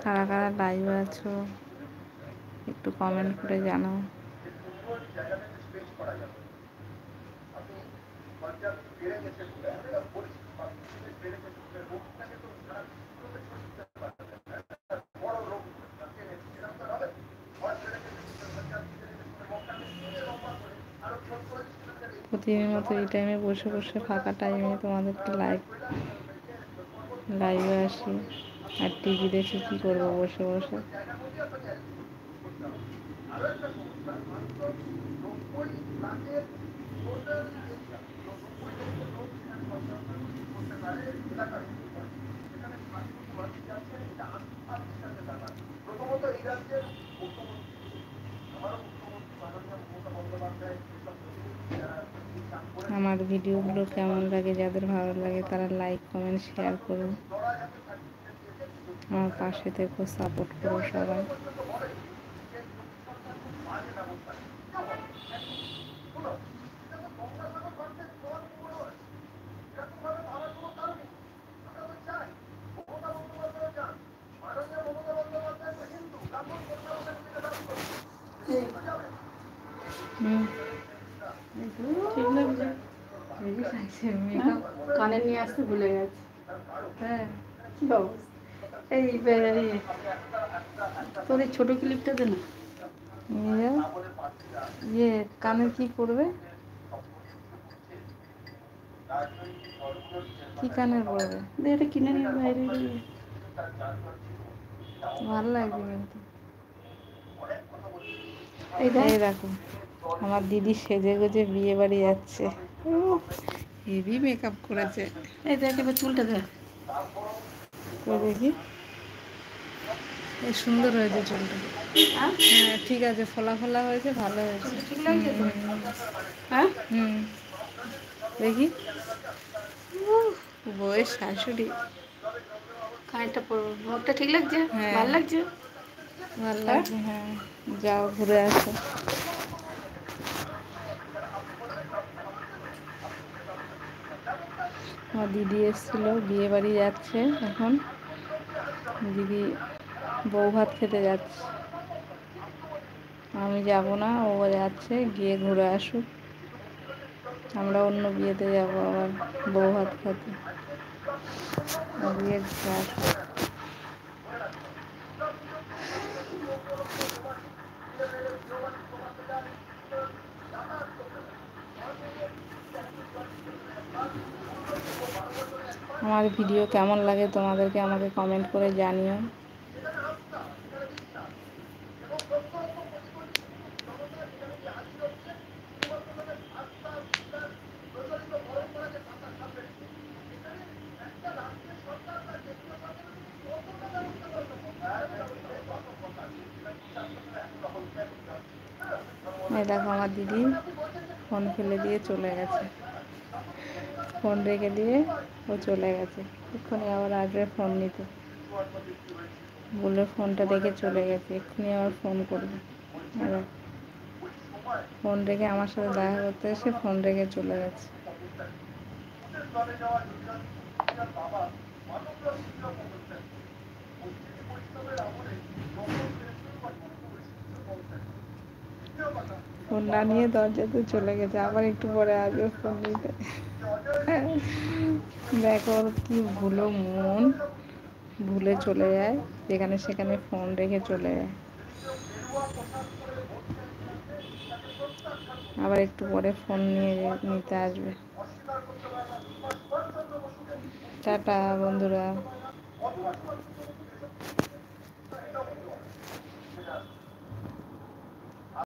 কারা কারা লাইভে আছো একটু কমেন্ট করে জানাও। প্রতিদিনের মতো এই টাইমে বসে বসে ফাঁকা টাইমে তোমাদেরকে লাইভে আসি আর টিভি দেখে কী করবো বসে বসে। আমার ভিডিওগুলো কেমন লাগে, যাদের ভালো লাগে তারা লাইক কমেন্ট শেয়ার করুন, আমার পাশে থেকো, সাপোর্ট করো সবাই। কানে নিয়ে আসতে ভুলে গেছে। হ্যাঁ কি অবস্থা। এই তোর এই ছোটো ক্লিপটা দে না। ইয়ে কানে কি করবে, কি কানের পড়বে? এটা কিনে নিয়ে বাইরে ভালো লাগবে কিন্তু। এই দেখো আমার দিদি সেজে গুজে বিয়ে বাড়ি যাচ্ছে, হেভি মেকআপ করেছে। এই দেখ এবার চুলটা দেখ, দেখি সুন্দর হয়েছে চুলটা। হ্যাঁ ঠিক আছে, ফোলা ফোলা হয়েছে, ভালো হয়েছে। ঠিক লাগছে তো? হ্যাঁ দেখি বউয়ের শাশুড়ি কানেরটা পরবো, মুখটা ঠিক লাগছে? হ্যাঁ ভালো লাগছে? ভালো লাগছে। হ্যাঁ যাও ঘুরে আসো। আমার দিদি এসেছিল, বিয়ে বাড়ি যাচ্ছে এখন, দিদি বউ ভাত খেতে যাচ্ছে, আমি যাব না, ও যাচ্ছে, গিয়ে ঘুরে আসুক, আমরা অন্য বিয়েতে যাব আবার বউ ভাত খেতে, গিয়ে ঘুরে আসুক। আমার ভিডিও কেমন লাগে তোমাদেরকে আমাকে কমেন্ট করে জানিও। এই দেখো আমার দিদি ফোন ফেলে দিয়ে চলে গেছে, ফোন রেখে দিয়ে ও চলে গেছে, এক্ষুনি আবার আসবে ফোন নিতে, বলে ফোনটা রেখে চলে গেছে, এক্ষুনি আবার ফোন করবে। ফোন রেখে আমার সাথে দেখা করতে এসে ফোন রেখে চলে গেছে। ফোন না নিয়ে দরজাতে চলে গেছে, আবার একটু পরে আসবে ফোন নিতে। দেখো কি ভুলো মন, ভুলে চলে যায়, যেখানে সেখানে ফোন রেখে চলে যায়, আবার একটু পরে ফোন নিতে আসবে। টাটা বন্ধুরা।